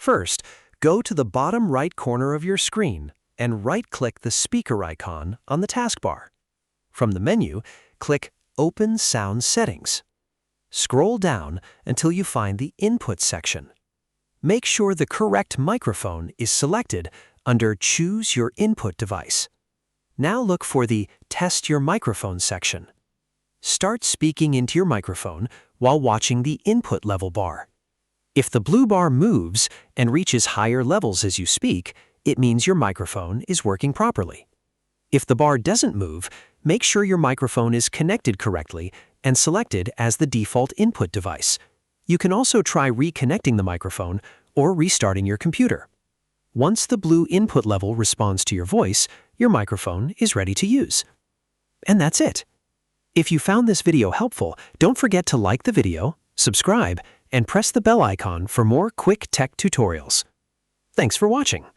First, go to the bottom right corner of your screen and right-click the speaker icon on the taskbar. From the menu, click Open Sound Settings. Scroll down until you find the Input section. Make sure the correct microphone is selected under Choose Your Input Device. Now look for the Test Your Microphone section. Start speaking into your microphone while watching the input level bar. If the blue bar moves and reaches higher levels as you speak, it means your microphone is working properly. If the bar doesn't move, make sure your microphone is connected correctly and selected as the default input device. You can also try reconnecting the microphone or restarting your computer. Once the blue input level responds to your voice, your microphone is ready to use. And that's it. If you found this video helpful, don't forget to like the video, subscribe, and press the bell icon for more quick tech tutorials. Thanks for watching.